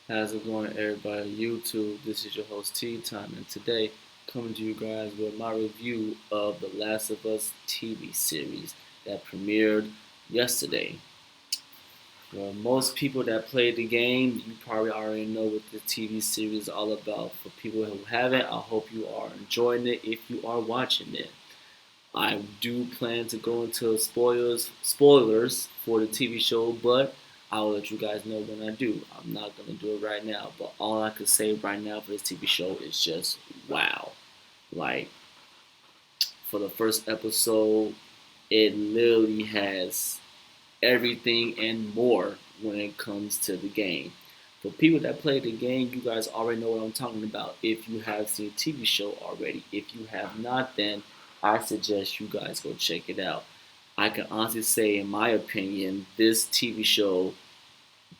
How's it going, everybody on YouTube? This is your host Tea Time, and today coming to you guys with my review of The Last of Us TV series that premiered yesterday. For most people that played the game, you probably already know what the TV series is all about. For people who haven't, I hope you are enjoying it if you are watching it. I do plan to go into spoilers for the TV show, but I'll let you guys know when I do. I'm not gonna do it right now, but all I can say right now for this TV show is just wow. Like for the first episode, it literally has everything and more when it comes to the game. For people that play the game, you guys already know what I'm talking about if you have seen the TV show already. If you have not, then I suggest you guys go check it out. I can honestly say, in my opinion, this TV show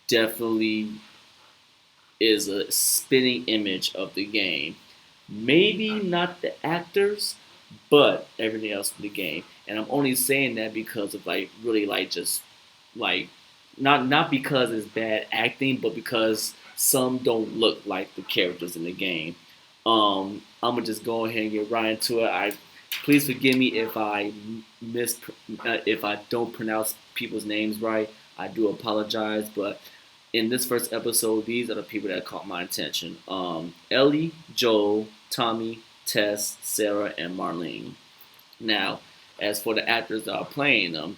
definitely is a spitting image of the game. Maybe not the actors, but everything else in the game. And I'm only saying that because of really just like not because it's bad acting, but because some don't look like the characters in the game. I'm gonna just go ahead and get right into it. I Please forgive me if I miss if I don't pronounce people's names right. I do apologize, but in this first episode, these are the people that caught my attention: Ellie, Joel, Tommy, Tess, Sarah, and Marlene. Now, as for the actors that are playing them,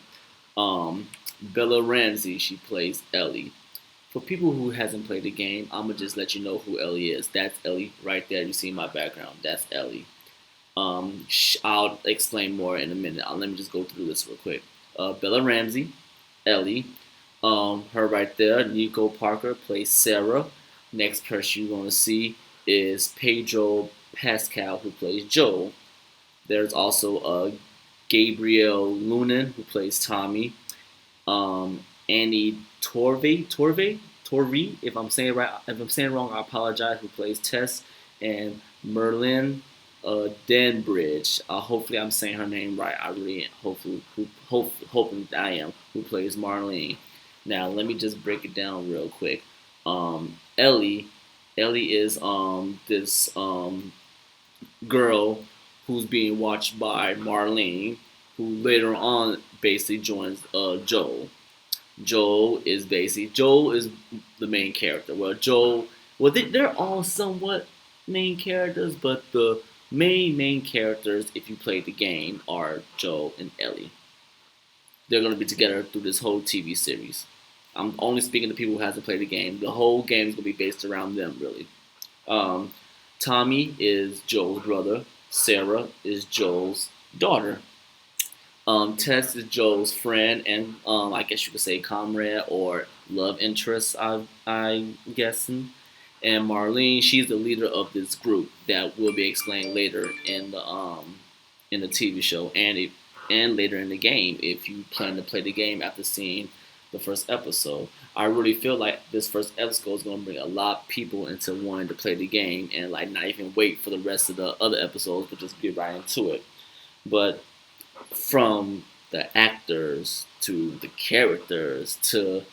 Bella Ramsey, she plays Ellie. For people who hasn't played the game, I'm gonna just let you know who Ellie is. That's Ellie right there. You see in my background. That's Ellie. I'll explain more in a minute. Let me just go through this real quick. Bella Ramsey, Ellie. Her right there. Nico Parker plays Sarah. Next person you're gonna see is Pedro Pascal, who plays Joel. There's also Gabriel Lunan, who plays Tommy. Annie Torvey. If I'm saying right, if I'm saying wrong, I apologize. Who plays Tess, and Merlin Denbridge. Hopefully, I'm saying her name right. I really hoping that I am. Who plays Marlene? Now, let me just break it down real quick. Ellie. Ellie is this girl who's being watched by Marlene, who later on basically joins Joel. Joel is the main character. They're all somewhat main characters, but the main characters, if you play the game, are Joel and Ellie. They're gonna be together through this whole TV series. I'm only speaking to people who hasn't played the game. The whole game is gonna be based around them, really. Um, Tommy is Joel's brother. Sarah is Joel's daughter. Tess is Joel's friend and I guess you could say comrade or love interest. I'm guessing. And Marlene, she's the leader of this group that will be explained later in the TV show and later in the game if you plan to play the game after seeing the first episode. I really feel like this first episode is going to bring a lot of people into wanting to play the game and like not even wait for the rest of the other episodes, but just get right into it. But from the actors to the characters to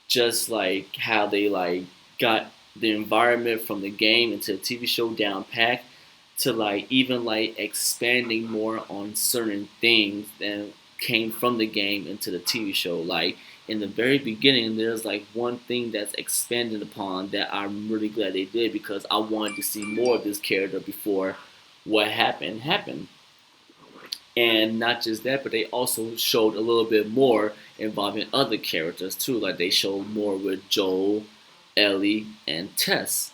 just like how they like got the environment from the game into the TV show down packed to like even like expanding more on certain things that came from the game into the TV show. Like in the very beginning, there's like one thing that's expanded upon that I'm really glad they did because I wanted to see more of this character before what happened. And not just that, but they also showed a little bit more involving other characters too. Like they showed more with Joel, Ellie, and Tess,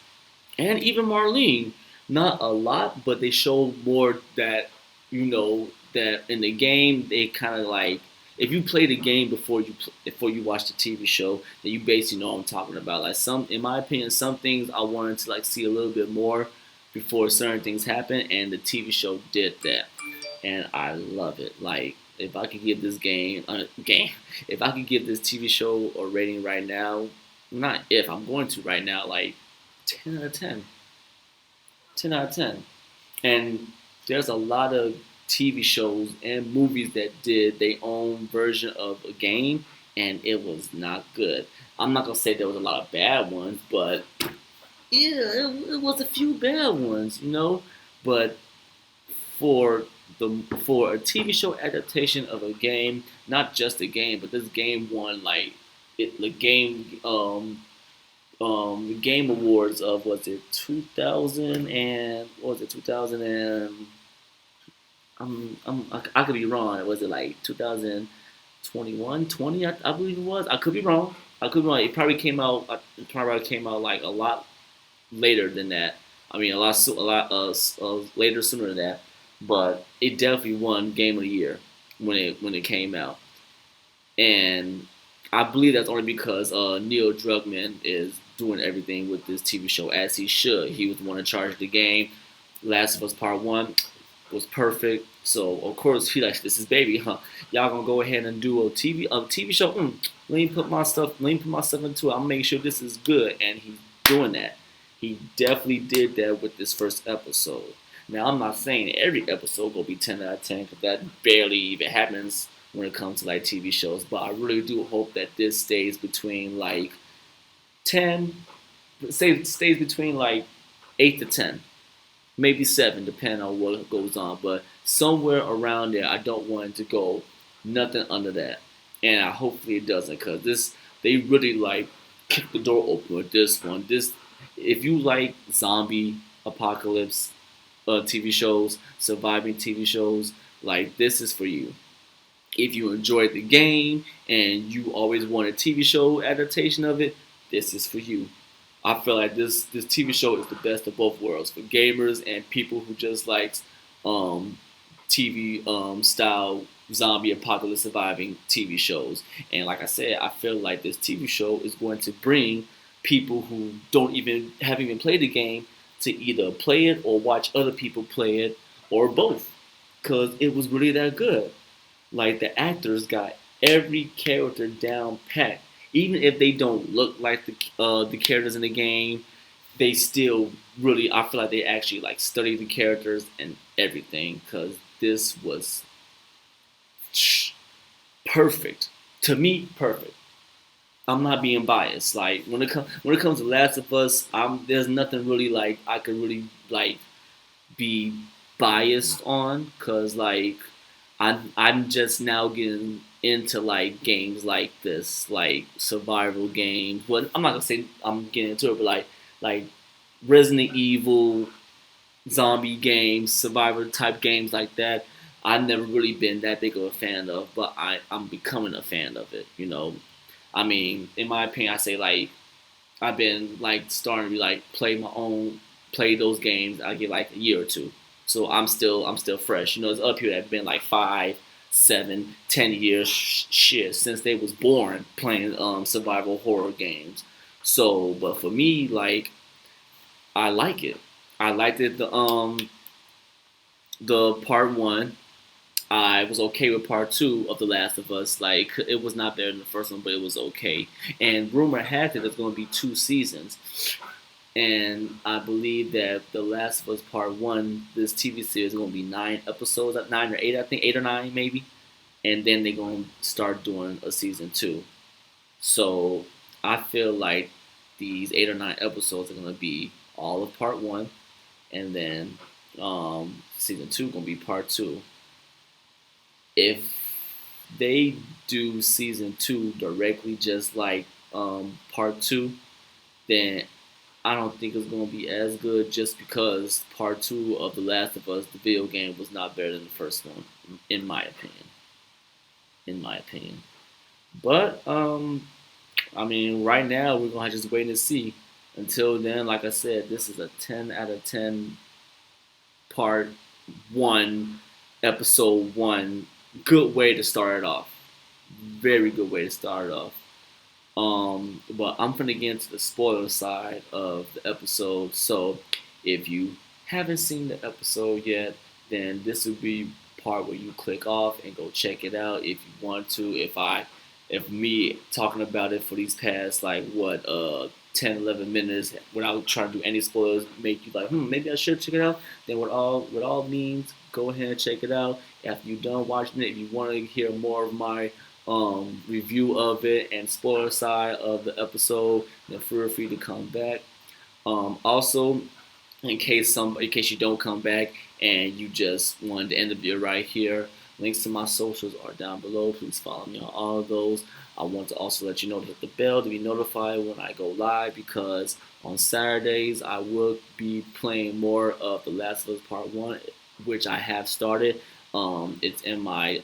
and even Marlene. Not a lot, but they showed more that that in the game they kind of like. If you play the game before you watch the TV show, then you basically know what I'm talking about. Like in my opinion, some things I wanted to like see a little bit more before certain things happen, and the TV show did that and I love it. Like if I could give this if I could give this TV show a rating right now, not if I'm going to right now, like 10 out of 10, 10 out of 10. And there's a lot of TV shows and movies that did their own version of a game, and it was not good. I'm not gonna say there was a lot of bad ones, but yeah, it was a few bad ones, you know. But for for a TV show adaptation of a game, not just a game, but this game won like the game awards of, was it 2000 and what was it 2000 and I could be wrong. Was it like 2021, 20? I believe it was. I could be wrong. I could be wrong. It probably came out. It probably came out like a lot later than that. I mean, later, sooner than that. But it definitely won Game of the Year when it came out, and I believe that's only because Neil Druckmann is doing everything with this TV show as he should. He was the one in charge of the game. Last of Us Part One was perfect. So of course he like, this is baby, huh? Y'all gonna go ahead and do a TV show? Let me put my stuff. Let me put my stuff into it. I'm making sure this is good, and he's doing that. He definitely did that with this first episode. Now I'm not saying every episode will be 10 out of 10 because that barely even happens when it comes to like TV shows. But I really do hope that this stays between like 10, say stays between like 8 to 10, maybe 7, depending on what goes on. But somewhere around there, I don't want it to go nothing under that, and hopefully it doesn't, because this they really like kick the door open with this one. This, if you like zombie apocalypse TV shows, surviving TV shows, like this is for you. If you enjoyed the game and you always want a TV show adaptation of it, this is for you. I feel like this TV show is the best of both worlds for gamers and people who just like um, TV style zombie apocalypse surviving TV shows. And like I said, I feel like this TV show is going to bring people who don't even haven't even played the game to either play it or watch other people play it, or both, because it was really that good. Like the actors got every character down pat. Even if they don't look like the characters in the game, they still really, I feel like they actually like study the characters and everything, because this was perfect, to me. Perfect. I'm not being biased. Like when it comes to Last of Us, there's nothing really like I could really like be biased on, because like I'm just now getting into like games like this, like survival games. Well, I'm not gonna say I'm getting into it, but like Resident Evil, zombie games, survivor type games like that. I've never really been that big of a fan of, but I'm becoming a fan of it. I mean, in my opinion, I say like I've been like starting to be like play those games. I get like a year or two, so I'm still fresh. There's other people that have been like 5, 7, 10 years shit since they was born playing survival horror games. So, but for me, like I like it. I liked it the part one. I was okay with part two of The Last of Us. Like it was not better than the first one, but it was okay. And rumor has it there's going to be 2 seasons. And I believe that The Last of Us Part One, this TV series, is going to be 9 episodes, 9 or 8, I think, 8 or 9 maybe. And then they're going to start doing a season two. So I feel like these 8 or 9 episodes are going to be all of Part One, and then season two going to be Part Two. If they do season two directly, just like Part Two, then I don't think it's gonna be as good, just because part two of The Last of Us, the video game, was not better than the first one, in my opinion. In my opinion. But I mean, right now we're gonna just wait and see. Until then, like I said, this is a 10 out of 10 part one, episode one. Good way to start it off. Very good way to start it off. But I'm gonna get into the spoiler side of the episode. So if you haven't seen the episode yet, then this will be part where you click off and go check it out if you want to. If me talking about it for these past like what 10 11 minutes without trying to do any spoilers make you like maybe I should check it out, then with all means go ahead and check it out. After you're done watching it, if you want to hear more of my review of it and spoiler side of the episode, then feel free to come back. Also, in case you don't come back and you just wanted the interview right here, links to my socials are down below. Please follow me on all of those. I want to also let you know to hit the bell to be notified when I go live, because on Saturdays I will be playing more of The Last of Us Part 1, which I have started. It's in my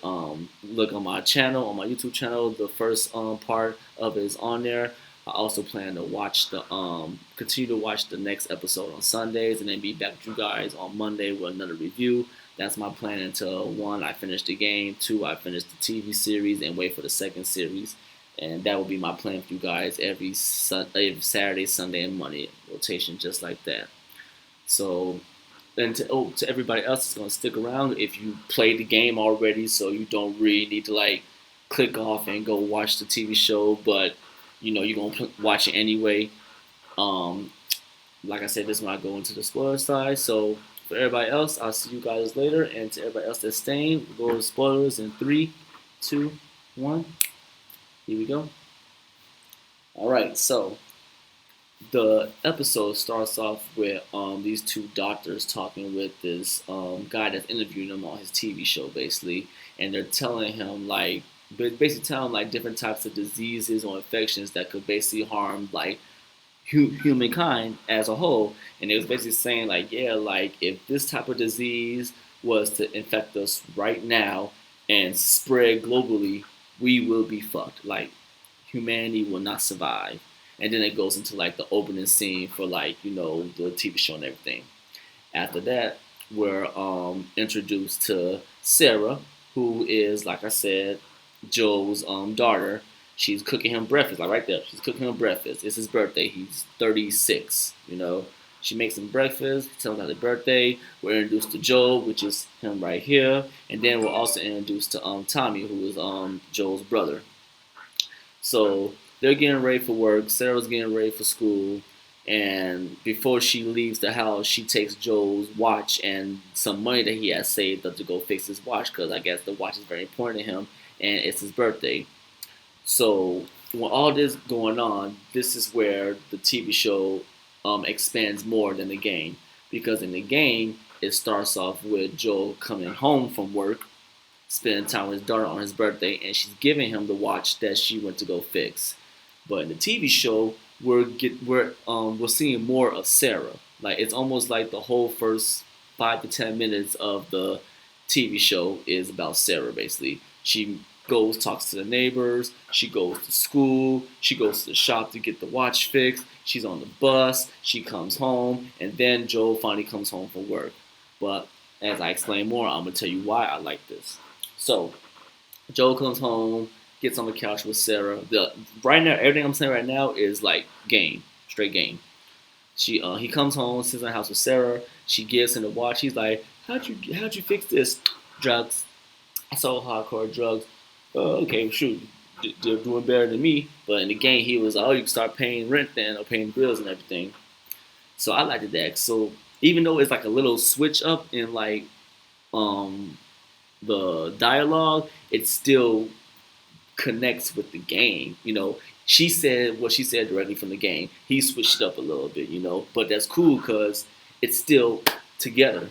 look on my channel, on my YouTube channel. The first part of it is on there. I also plan to watch the continue to watch the next episode on Sundays, and then be back with you guys on Monday with another review. That's my plan until one, I finish the game, two, I finish the TV series and wait for the second series. And that will be my plan for you guys every Saturday, Sunday, and Monday rotation, just like that. So, and to everybody else that's gonna stick around, if you played the game already, so you don't really need to like click off and go watch the TV show, but you know you're gonna watch it anyway. Um, like I said, this is when I go into the spoiler side. So for everybody else, I'll see you guys later. And to everybody else that's staying, we'll go to spoilers in 3, 2, 1. Here we go. All right, so the episode starts off with these two doctors talking with this guy that's interviewing him on his TV show, basically, and they're telling him like, basically telling him like different types of diseases or infections that could basically harm like humankind as a whole. And it was basically saying like, yeah, like if this type of disease was to infect us right now and spread globally, we will be fucked. Like humanity will not survive. And then it goes into like the opening scene for like the TV show and everything. After that, we're introduced to Sarah, who is, like I said, Joe's daughter. She's cooking him breakfast, like right there. She's cooking him breakfast. It's his birthday. He's 36. She makes him breakfast. Tells him happy birthday. We're introduced to Joe, which is him right here, and then we're also introduced to Tommy, who is Joe's brother. So they're getting ready for work. Sarah's getting ready for school. And before she leaves the house, she takes Joe's watch and some money that he has saved up to go fix his watch, because I guess the watch is very important to him and it's his birthday. So when all this going on, this is where the TV show expands more than the game, because in the game it starts off with Joel coming home from work, spending time with his daughter on his birthday, and she's giving him the watch that she went to go fix. But in the TV show, we're seeing more of Sarah. Like it's almost like the whole first 5 to 10 minutes of the TV show is about Sarah. Basically, she goes, talks to the neighbors. She goes to school. She goes to the shop to get the watch fixed. She's on the bus. She comes home, and then Joel finally comes home from work. But as I explain more, I'm gonna tell you why I like this. So Joel comes home, gets on the couch with Sarah. Right now, everything I'm saying right now is like game, straight game. He comes home, sits in the house with Sarah. She gives him the watch. He's like, how'd you fix this? Drugs. I sold hardcore drugs. Okay, shoot, they're doing better than me. But in the game, he was like, oh, you can start paying rent then, or paying bills and everything. So I liked that. So even though it's like a little switch up in like the dialogue, it still connects with the game. She said what she said directly from the game. He switched it up a little bit, but that's cool because it's still together.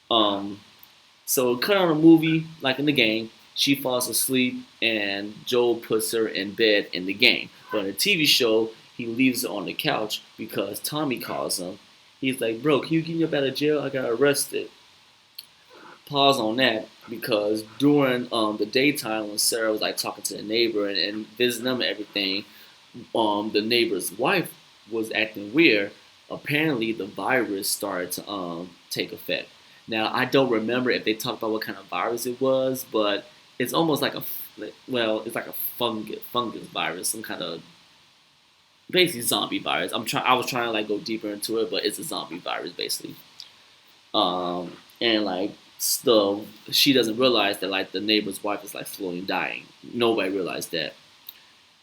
So cut on a movie like in the game, she falls asleep and Joel puts her in bed in the game. But in the TV show, he leaves her on the couch because Tommy calls him. He's like, bro, can you get me up out of jail? I got arrested. Pause on that, because during the daytime when Sarah was like talking to the neighbor and visiting them and everything, the neighbor's wife was acting weird. Apparently the virus started to take effect. Now I don't remember if they talked about what kind of virus it was, but it's almost like it's like a fungus virus, some kind of basically zombie virus. I was trying to like go deeper into it, but it's a zombie virus basically. And like still, she doesn't realize that like the neighbor's wife is like slowly dying. Nobody realized that.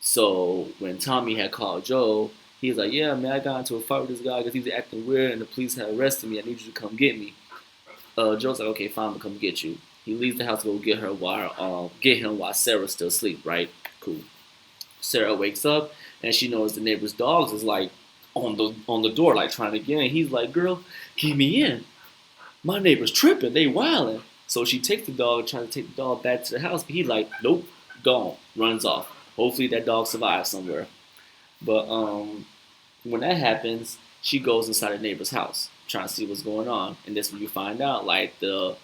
So when Tommy had called Joe, he was like, "Yeah, man, I got into a fight with this guy because he was acting weird, and the police had arrested me. I need you to come get me." Joe's like, "Okay, fine, I'll come get you." He leaves the house to go get him while Sarah's still asleep, right? Cool. Sarah wakes up and she knows the neighbor's dogs is like on the door, like trying to get in. He's like, "Girl, keep me in. My neighbor's tripping. They wilding." So she takes the dog, trying to take the dog back to the house, but he's like, "Nope, gone." Runs off. Hopefully that dog survives somewhere. But when that happens, she goes inside the neighbor's house, trying to see what's going on, and that's when you find out like the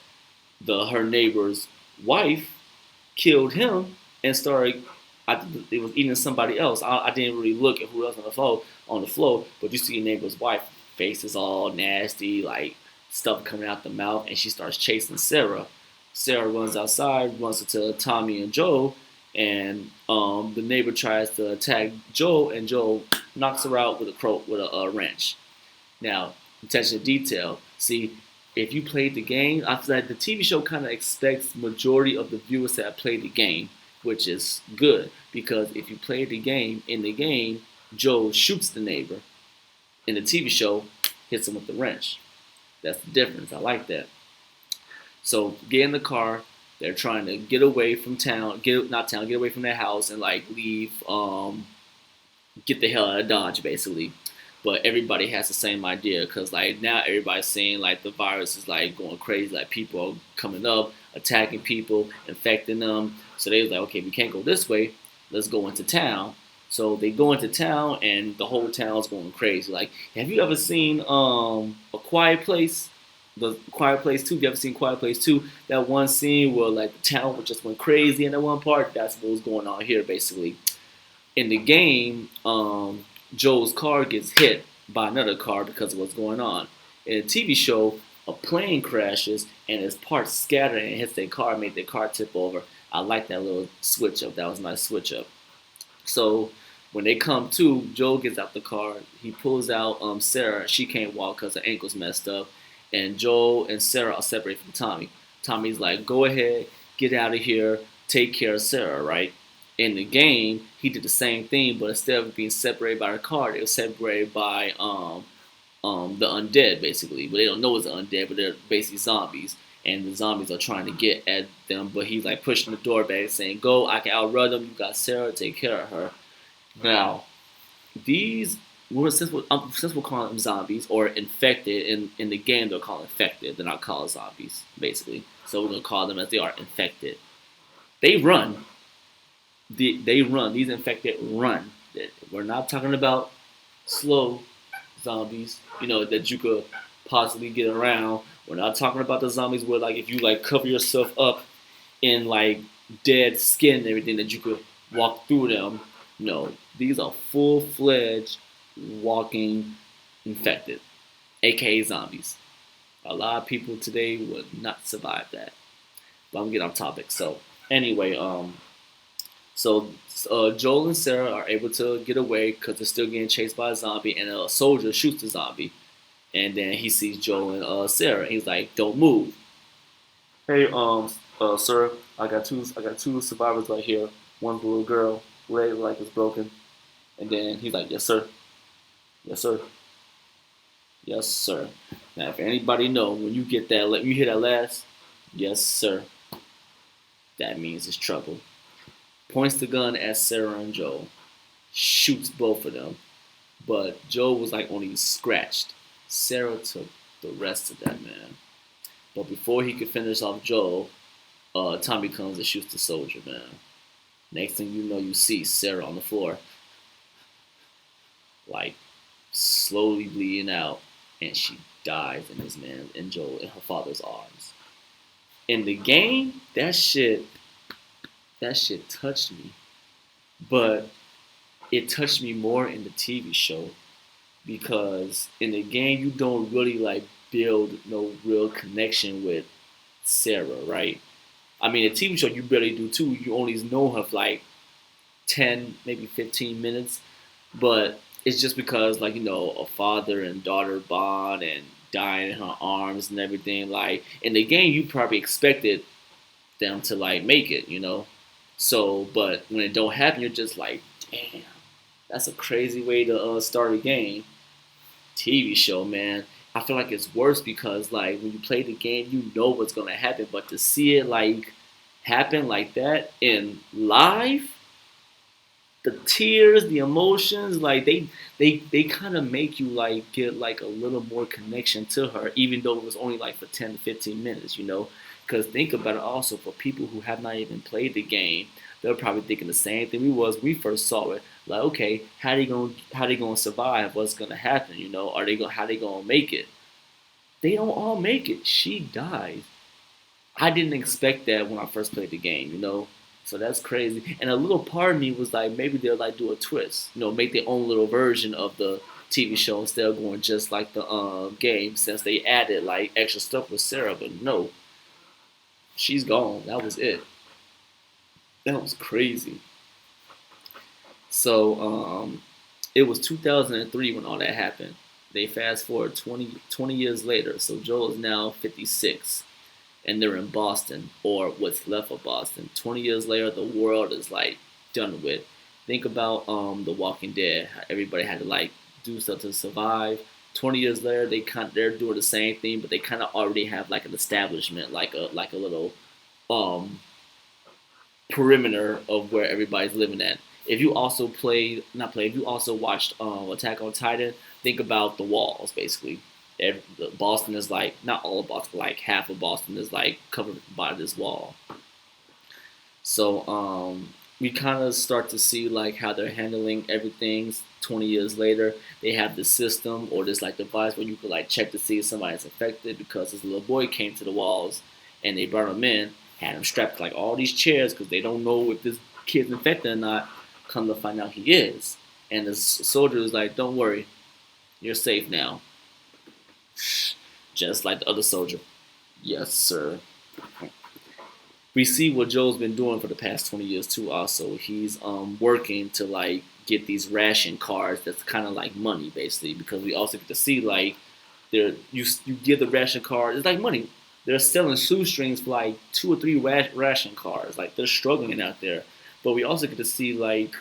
her neighbor's wife killed him and started. It was eating somebody else. I didn't really look at who else on the floor, but you see your neighbor's wife face is all nasty, like stuff coming out the mouth, and she starts chasing Sarah. Sarah runs outside, runs into Tommy and Joe, and the neighbor tries to attack Joe, and Joe knocks her out with a wrench. Now, attention to detail. See, if you played the game, I feel like the TV show kind of expects majority of the viewers that have played the game, which is good because if you play the game, in the game, Joe shoots the neighbor. In the TV show, hits him with the wrench. That's the difference. I like that. So get in the car. They're trying to get away from town, get away from their house and like leave, get the hell out of Dodge basically. But everybody has the same idea because like now everybody's saying like the virus is like going crazy, like people are coming up, attacking people, infecting them. So they was like, okay, we can't go this way. Let's go into town. So they go into town and the whole town's going crazy. Like, have you ever seen A Quiet Place? The Quiet Place 2. Have you ever seen Quiet Place 2? That one scene where like the town just went crazy in that one part. That's what was going on here basically. In the game, Joe's car gets hit by another car because of what's going on. In a TV show, a plane crashes and its parts scatter and hits their car, made their car tip over. I like that little switch up. That was my switch up. So when they come to, Joe gets out the car. He pulls out Sarah. She can't walk because her ankle's messed up. And Joe and Sarah are separated from Tommy. Tommy's like, go ahead, get out of here, take care of Sarah, right? In the game, he did the same thing, but instead of being separated by the car, they were separated by the undead, basically. But they don't know it's the undead, but they're basically zombies. And the zombies are trying to get at them, but he's like pushing the door back, saying, "Go, I can outrun them. You got Sarah, take care of her." Now, these since we're calling them zombies or infected in the game, they're called infected. They're not called zombies, basically. So we're gonna call them as they are infected. They run. They run. These infected run. We're not talking about slow zombies, that you could possibly get around. We're not talking about the zombies where, like, if you like cover yourself up in like dead skin and everything, that you could walk through them. No, these are full-fledged walking infected, aka zombies. A lot of people today would not survive that. But I'm getting off topic. So anyway, Joel and Sarah are able to get away because they're still getting chased by a zombie, and a soldier shoots the zombie. And then he sees Joel and Sarah, and he's like, "Don't move." Hey, sir, I got two survivors right here. One's a little girl, leg like is broken. And then he's like, "Yes, sir. Yes, sir. Yes, sir." Now, if anybody know when you get that, you hear that last, "Yes, sir," that means it's trouble. Points the gun at Sarah and Joel, shoots both of them, but Joel was like only scratched. Sarah took the rest of that man. But before he could finish off Joel, Tommy comes and shoots the soldier, man. Next thing you know, you see Sarah on the floor, like slowly bleeding out, and she dies in Joel in her father's arms. In the game, that shit touched me, but it touched me more in the TV show because in the game you don't really like build no real connection with Sarah, right? I mean, the TV show you barely do too. You only know her for like 10, maybe 15 minutes, but it's just because like a father and daughter bond and dying in her arms and everything. Like in the game, you probably expected them to like make it. So, but when it don't happen, you're just like, damn, that's a crazy way to start a game. TV show, man. I feel like it's worse because like when you play the game, you know what's gonna happen, but to see it like happen like that in live, the tears, the emotions, like they kind of make you like get like a little more connection to her, even though it was only like for 10 to 15 minutes, you know. Because think about it also for people who have not even played the game, they're probably thinking the same thing we was when we first saw it. Like, okay, how they gonna survive? What's gonna happen? You know, are they gonna how they gonna make it? They don't all make it. She dies. I didn't expect that when I first played the game, you know. So that's crazy. And a little part of me was like, maybe they'll like do a twist, you know, make their own little version of the TV show instead of going just like the game, since they added like extra stuff with Sarah. But no, she's gone. That was it. That was crazy. So it was 2003 when all that happened. They fast forward 20 years later. So Joel is now 56 and they're in Boston, or what's left of Boston. 20 years later, the world is like done with. Think about The Walking Dead. How everybody had to like do stuff to survive. 20 years later, they're doing the same thing, but they kind of already have like an establishment, like a little um perimeter of where everybody's living at. If you also played, not played, if you also watched Attack on Titan, think about the walls basically. Boston is like not all of Boston, but like half of Boston is like covered by this wall. So we kind of start to see like how they're handling everything. 20 years later, they have this system or this like device where you could like check to see if somebody's infected because this little boy came to the walls and they brought him in, had him strapped to like all these chairs because they don't know if this kid's infected or not. Come to find out he is, and the soldier is like, "Don't worry, you're safe now." Just like the other soldier. Yes, sir. We see what Joe's been doing for the past 20 years too. Also, he's working to like get these ration cards. That's kind of like money basically, because we also get to see like you give the ration card. It's like money. They're selling shoestrings for like 2 or 3 ration cards. Like they're struggling out there. But we also get to see like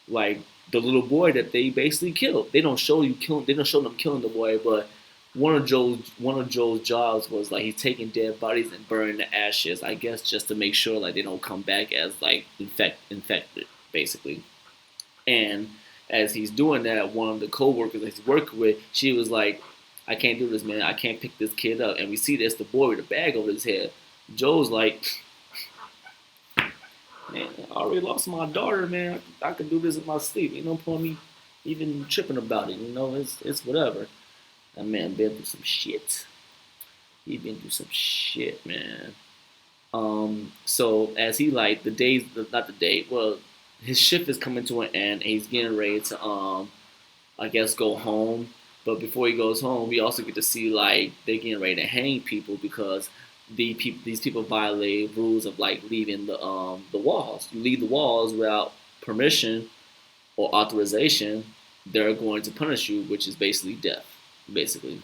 the little boy that they basically killed. They don't show you killing. They don't show them killing the boy, but one of Joel's jobs was like he's taking dead bodies and burning the ashes. I guess just to make sure like they don't come back as like infected basically. And as he's doing that, one of the coworkers that he's working with, she was like, "I can't do this, man. I can't pick this kid up." And we see this the boy with a bag over his head. Joe's like, "Man, I already lost my daughter, man. I could do this in my sleep. Ain't no point me even tripping about it. You know, it's whatever." That man been through some shit. He been through some shit, man. So as he like the days, not the day, well, his shift is coming to an end, and he's getting ready to I guess go home. But before he goes home, we also get to see like they're getting ready to hang people because these people violate rules of like leaving the walls. You leave the walls without permission or authorization, they're going to punish you, which is basically death, basically.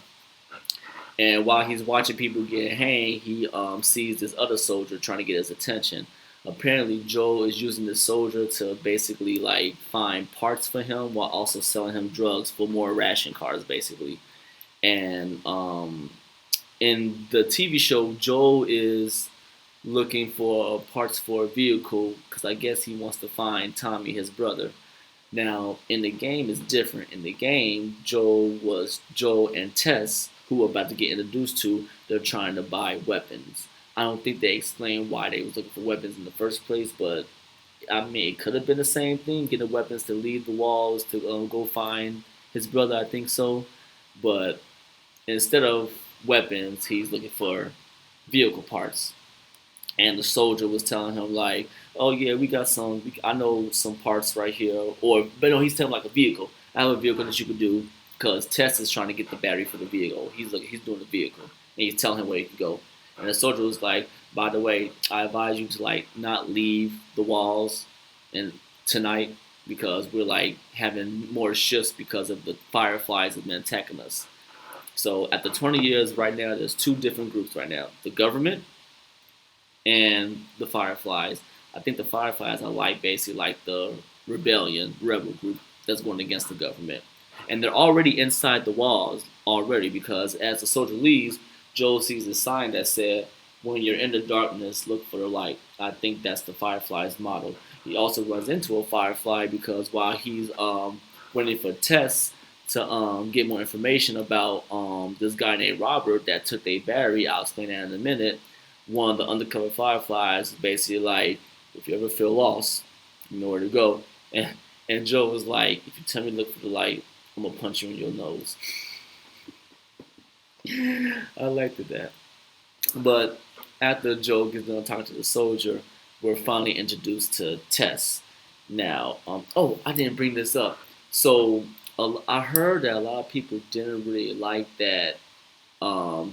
And while he's watching people get hanged, he sees this other soldier trying to get his attention. Apparently, Joel is using this soldier to basically like find parts for him while also selling him drugs for more ration cards, basically. And in the TV show, Joel is looking for parts for a vehicle because I guess he wants to find Tommy, his brother. Now, in the game, it's different. In the game, Joel and Tess, who we're about to get introduced to. They're trying to buy weapons. I don't think they explained why they was looking for weapons in the first place, but I mean, it could have been the same thing, getting weapons to leave the walls to go find his brother. I think so, but instead of weapons, he's looking for vehicle parts. And the soldier was telling him like, "Oh yeah, we got some. I know some parts right here." Or, but no, he's telling him like a vehicle. "I have a vehicle that you could do," because Tess is trying to get the battery for the vehicle. He's doing the vehicle, and he's telling him where he can go. And the soldier was like, "By the way, I advise you to like not leave the walls and tonight because we're like having more shifts because of the fireflies have been attacking us." So at the 20 years right now, there's 2 different groups right now: the government and the Fireflies. I think the Fireflies are like basically like the rebel group that's going against the government. and they're already inside the walls already because as the soldier leaves, Joel sees a sign that said, "When you're in the darkness, look for the light." I think that's the Firefly's motto. He also runs into a Firefly because while he's waiting for Tess to get more information about this guy named Robert that took their battery, I'll explain that in a minute. One of the undercover Fireflies is basically like, if you ever feel lost, you know where to go. And Joe was like, if you tell me to look for the light, I'm gonna punch you in your nose. I liked that. But after Joe gets done talking to the soldier, we're finally introduced to Tess. Now, oh, I didn't bring this up. So I heard that a lot of people didn't really like that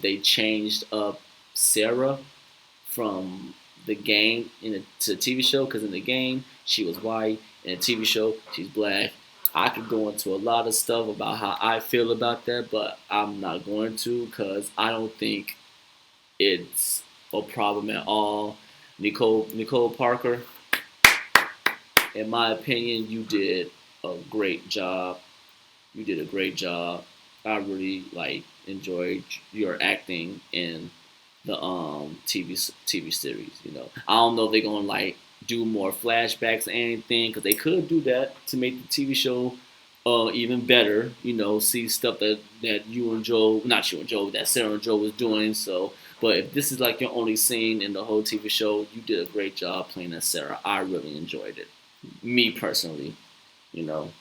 they changed up Sarah from the game to the TV show because in the game she was white, in the TV show she's black. I could go into a lot of stuff about how I feel about that, but I'm not going to because I don't think it's a problem at all. Nicole Parker, in my opinion, you did a great job. You did a great job. I really enjoyed your acting in the TV series. You know, I don't know if they're gonna do more flashbacks or anything because they could do that to make the TV show even better. You know, see stuff that you and Joe, not you and Joe, that Sarah and Joe was doing. So, but if this is like your only scene in the whole TV show, you did a great job playing as Sarah. I really enjoyed it. Me personally, you know,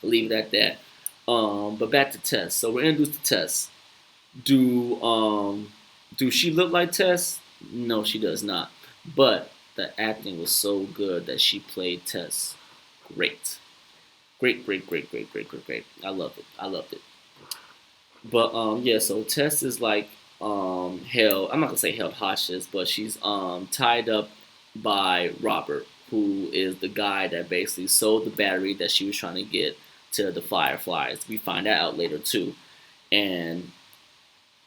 leave it at that. But back to Tess. So we're introduced to Tess. Do she look like Tess? No, she does not. But the acting was so good that she played Tess great. Great, great, great, great, great, great, great. I loved it. I loved it. But yeah, so Tess is held. I'm not gonna say held hostage, but she's tied up by Robert, who is the guy that basically sold the battery that she was trying to get to the Fireflies. We find that out later too. And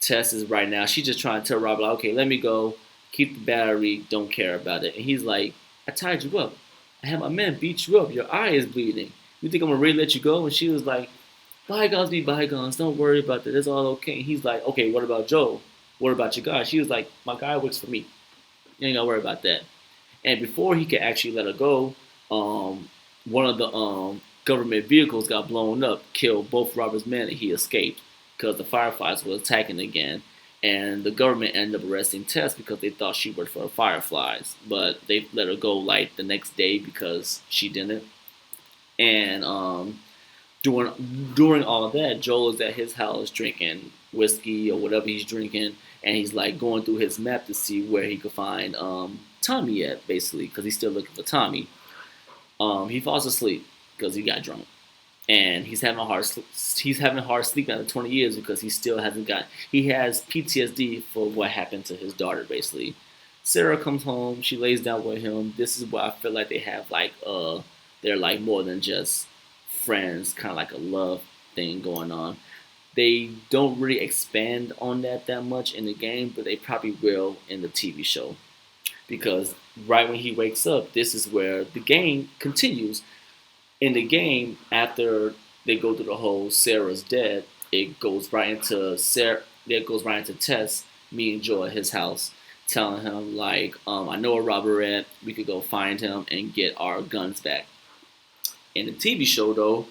Tess is right now, she's just trying to tell Robert, like, okay, let me go, keep the battery, don't care about it. And he's like, I tied you up. I had my men beat you up. Your eye is bleeding. You think I'm gonna really let you go? And she was like, bygones be bygones. Don't worry about that. It's all okay. And he's like, okay, what about Joe? What about your guy? She was like, my guy works for me. You ain't gotta worry about that. And before he could actually let her go, one of the government vehicles got blown up, killed both Robert's men, and he escaped because the Fireflies were attacking again. And the government ended up arresting Tess because they thought she worked for the Fireflies, but they let her go the next day because she didn't. And during all of that, Joel is at his house drinking whiskey or whatever he's drinking, and he's going through his map to see where he could find Tommy at, basically, because he's still looking for Tommy. He falls asleep because he got drunk, and he's having a hard sleep after 20 years because he has PTSD for what happened to his daughter, basically. Sarah comes home, she lays down with him. This is where I feel like they have they're more than just friends, kind of like a love thing going on. They don't really expand on that much in the game, but they probably will in the TV show. Because right when he wakes up, this is where the game continues. In the game, after they go through the whole Sarah's dead, it goes right into Sarah. It goes right into Tess, me and Joe at his house, telling him I know where Robert at. We could go find him and get our guns back. In the TV show, though,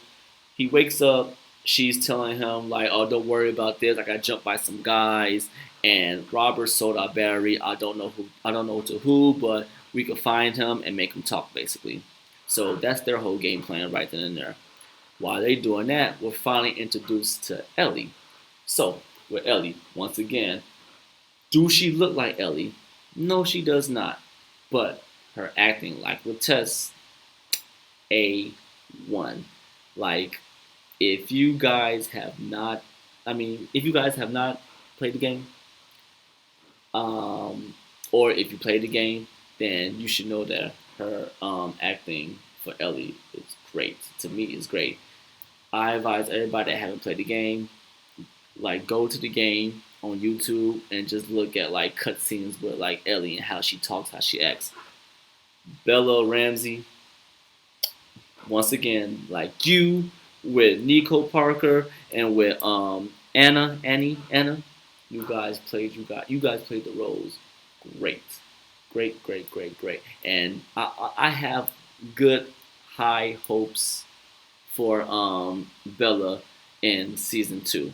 he wakes up. She's telling him "Oh, don't worry about this. I got jumped by some guys, and Robert sold our battery. I don't know who. I don't know to who, but we could find him and make him talk, basically." So that's their whole game plan right then and there. While they're doing that, we're finally introduced to Ellie. So with Ellie, once again, do she look like Ellie? No, she does not. But her acting, like with Tess, A1. If you guys have not, if you guys have not played the game, or if you played the game, then you should know that her acting for Ellie is great. To me, is great. I advise everybody that haven't played the game, go to the game on YouTube and just look at cutscenes with Ellie and how she talks, how she acts. Bella Ramsey, once again, you with Nico Parker and with Anna. You guys played the roles great, great. And I have good high hopes for Bella in season two.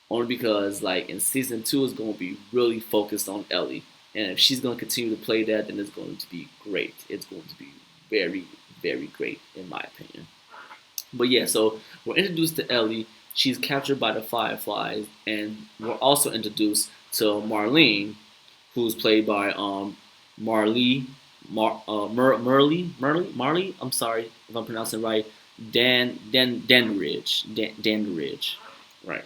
Only because like in season two is going to be really focused on Ellie, and if she's going to continue to play that, then it's going to be great. It's going to be very, very great in my opinion. But yeah, so we're introduced to Ellie. She's captured by the Fireflies, and we're also introduced to Marlene, who's played by Marley. I'm sorry if I'm pronouncing it right. Dandridge, right?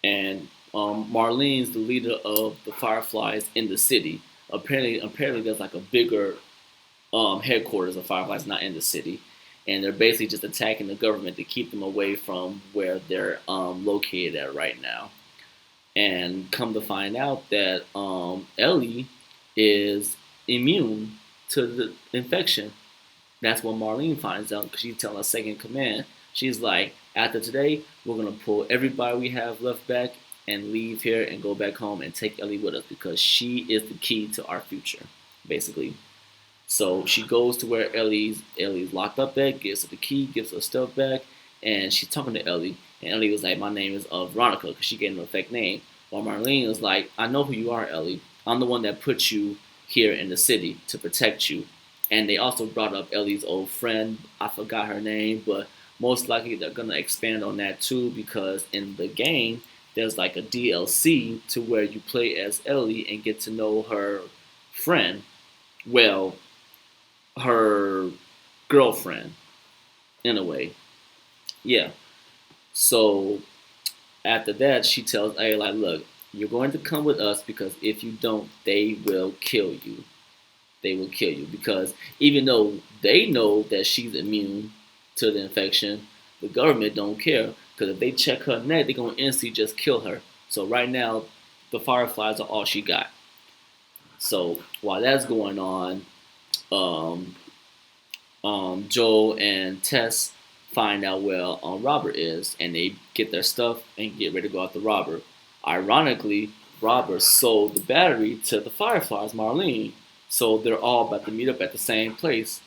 And Marlene's the leader of the Fireflies in the city. Apparently, there's like a bigger headquarters of Fireflies not in the city, and they're basically just attacking the government to keep them away from where they're located at right now. And come to find out that Ellie is immune to the infection. That's what Marlene finds out because she's telling her second command. She's like, after today, we're gonna pull everybody we have left back and leave here and go back home and take Ellie with us because she is the key to our future, basically. So she goes to where Ellie's locked up at, gives her the key, gives her stuff back, and she's talking to Ellie. And Ellie was like, "My name is Veronica," because she gave him a fake name. While Marlene was like, "I know who you are, Ellie. I'm the one that put you here in the city to protect you." And they also brought up Ellie's old friend. I forgot her name, but most likely they're gonna expand on that too because in the game there's like a DLC to where you play as Ellie and get to know her friend. Well, her girlfriend in a way. Yeah. So after that, she tells A like, "Look, you're going to come with us because if you don't, they will kill you. They will kill you because even though they know that she's immune to the infection, the government don't care because if they check her neck, they're gonna instantly just kill her. So right now, the Fireflies are all she got. So while that's going on, um, Joel and Tess find out where Robert is, and they get their stuff and get ready to go after Robert. Ironically, Robert sold the battery to the Fireflies, Marlene, so they're all about to meet up at the same place.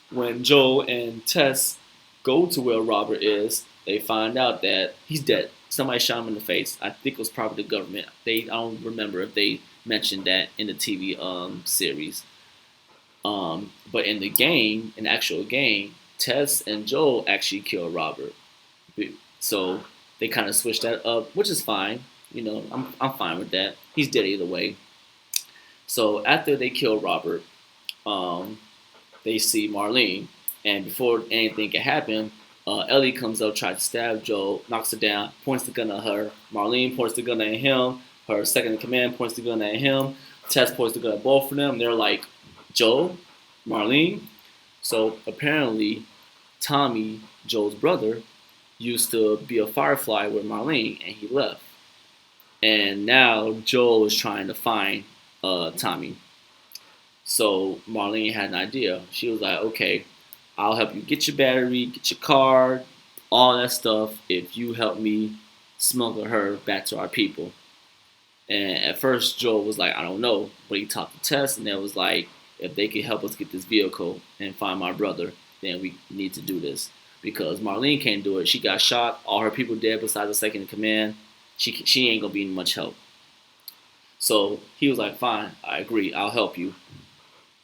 When Joel and Tess go to where Robert is, they find out that he's dead. Somebody shot him in the face. I think it was probably the government. I don't remember if they mentioned that in the TV series. But in the game, in the actual game, Tess and Joel actually kill Robert. So they kind of switched that up, which is fine. I'm fine with that. He's dead either way. So after they kill Robert, um, they see Marlene, and before anything can happen, Ellie comes up, tries to stab Joel, knocks her down, points the gun at her. Marlene points the gun at him. Her second in command points the gun at him. Tess points the gun at both of them. They're like, "Joel, Marlene." So apparently, Tommy, Joel's brother, used to be a Firefly with Marlene, and he left. And now Joel is trying to find Tommy. So Marlene had an idea. She was like, "Okay, I'll help you get your battery, get your card, all that stuff if you help me smuggle her back to our people." And at first, Joel was like, "I don't know," but he talked to Tess, and that was like, "If they could help us get this vehicle and find my brother, then we need to do this." Because Marlene can't do it. She got shot. All her people dead besides the second in command. She ain't gonna be much help. So he was like, "Fine, I agree. I'll help you."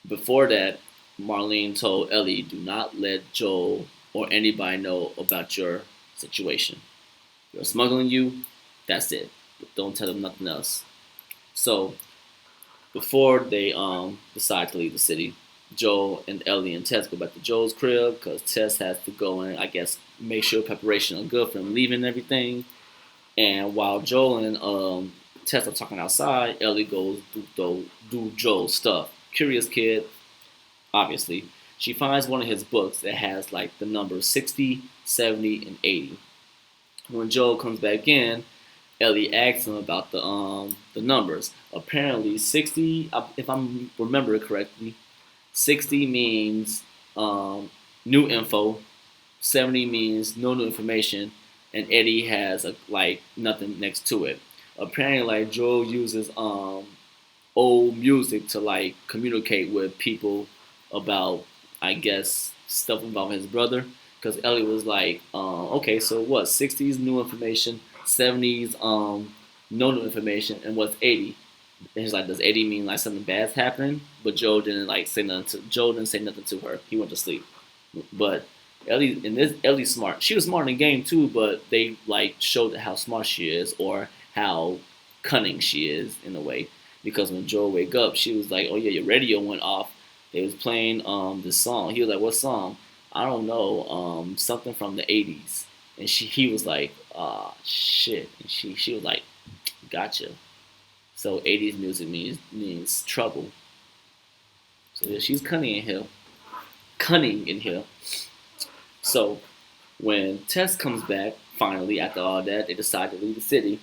Before that, Marlene told Ellie, "Do not let Joel or anybody know about your situation. They're smuggling you. That's it. Don't tell them nothing else." So before they decide to leave the city, Joel and Ellie and Tess go back to Joel's crib because Tess has to go and I guess make sure preparation are good for him leaving and everything. And while Joel and Tess are talking outside, Ellie goes do Joel's stuff. Curious kid, obviously. She finds one of his books that has like the numbers 60, 70, and 80. When Joel comes back in, Ellie asks him about the numbers. Apparently, 60, if I remember it correctly, 60 means new info. 70 means no new information, and 80 has like nothing next to it. Apparently, like Joel uses old music to like communicate with people about, I guess, stuff about his brother. Because Ellie was like, okay, so what? 60s new information, 70s no new information, and what's 80? And he's like, does 80 mean like something bad's happening? But Joe didn't say nothing to her. He went to sleep. But Ellie's smart. She was smart in the game too, but they like showed how smart she is or how cunning she is in a way. Because when Joel wake up, she was like, "Oh yeah, your radio went off. They was playing this song." He was like, "What song?" "I don't know. Something from the '80s." And he was like, "Ah shit." And she was like, "Gotcha." So '80s music means trouble. So yeah, she's cunning in here. Cunning in here. So when Tess comes back, finally, after all that, they decide to leave the city.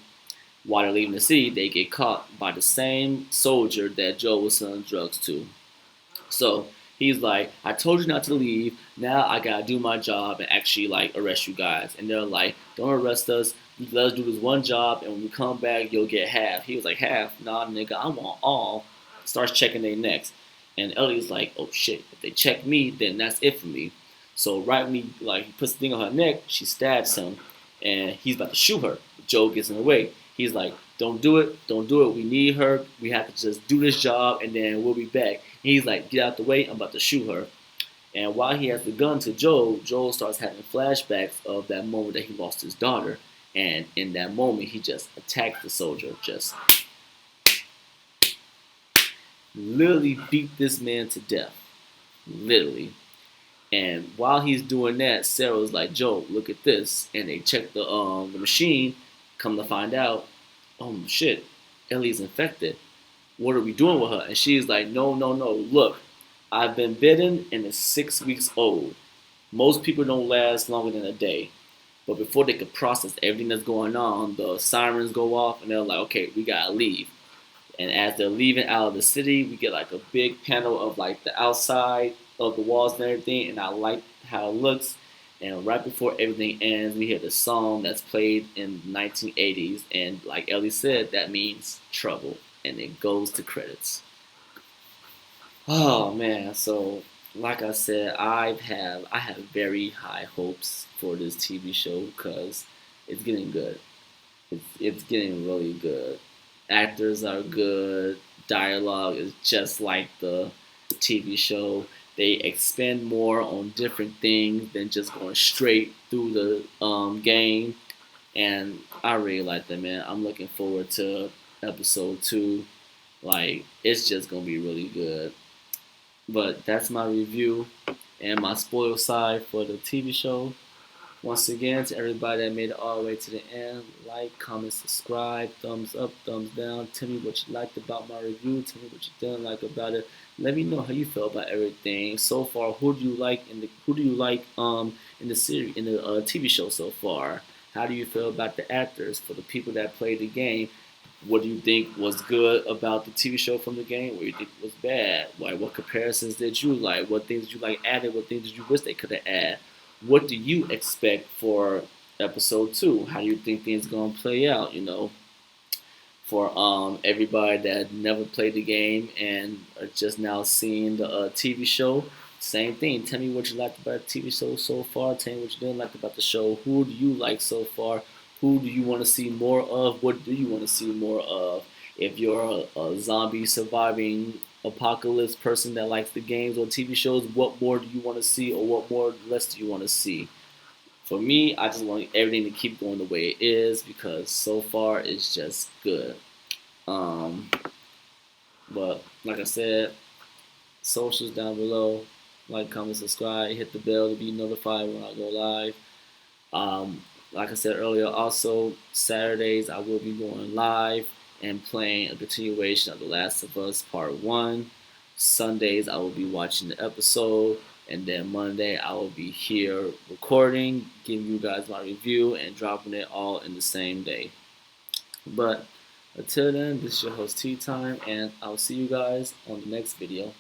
While they're leaving the city, they get caught by the same soldier that Joe was selling drugs to. So he's like, I told you not to leave. Now I gotta do my job and actually like arrest you guys. And they're like, don't arrest us. Let us do this one job, and when we come back, you'll get half. He was like, half? Nah, nigga, I want all. Starts checking their necks. And Ellie's like, oh shit, if they check me, then that's it for me. So right when he puts the thing on her neck, she stabs him, and he's about to shoot her. Joe gets in the way. He's like, don't do it, don't do it. We need her. We have to just do this job, and then we'll be back. And he's like, get out the way. I'm about to shoot her. And while he has the gun to Joel starts having flashbacks of that moment that he lost his daughter. And in that moment, he just attacked the soldier, just literally beat this man to death. Literally. And while he's doing that, Sarah's like, Joe, look at this. And they check the machine. Come to find out, oh shit, Ellie's infected. What are we doing with her? And she's like, no, no, no. Look, I've been bitten and it's 6 weeks old. Most people don't last longer than a day. But before they could process everything that's going on, the sirens go off and they're like, okay, we gotta leave. And as they're leaving out of the city, we get like a big panel of like the outside of the walls and everything. And I like how it looks. And right before everything ends, we hear the song that's played in the 1980s. And like Ellie said, that means trouble. And it goes to credits. Oh man, so like I said, I have very high hopes for this TV show because it's getting good. It's getting really good. Actors are good. Dialogue is just like the TV show. They expand more on different things than just going straight through the game. And I really like that, man. I'm looking forward to episode 2. Like, it's just gonna be really good. But that's my review and my spoil side for the TV show. Once again, to everybody that made it all the way to the end, like, comment, subscribe, thumbs up, thumbs down. Tell me what you liked about my review. Tell me what you didn't like about it. Let me know how you feel about everything so far. Who do you like in the series, in the TV show so far? How do you feel about the actors? For the people that played the game, what do you think was good about the TV show from the game? What do you think was bad? Like, what comparisons did you like? What things did you like added? What things did you wish they could have added? What do you expect for episode 2? How do you think things gonna play out? You know, for everybody that never played the game and are just now seeing the TV show. Same thing. Tell me what you liked about the TV show so far. Tell me what you didn't like about the show. Who do you like so far? Who do you want to see more of? What do you want to see more of? If you're a zombie surviving apocalypse person that likes the games or TV shows, what more do you want to see, or what more less do you want to see? For me, I just want everything to keep going the way it is because so far it's just good. Um, but like I said, socials down below. Like, comment, subscribe, hit the bell to be notified when I go live. Like I said earlier, also Saturdays I will be going live and playing a continuation of The Last of Us Part 1. Sundays I will be watching the episode, and then Monday I will be here recording, giving you guys my review and dropping it all in the same day. But until then, this is your host Tea Time, and I'll see you guys on the next video.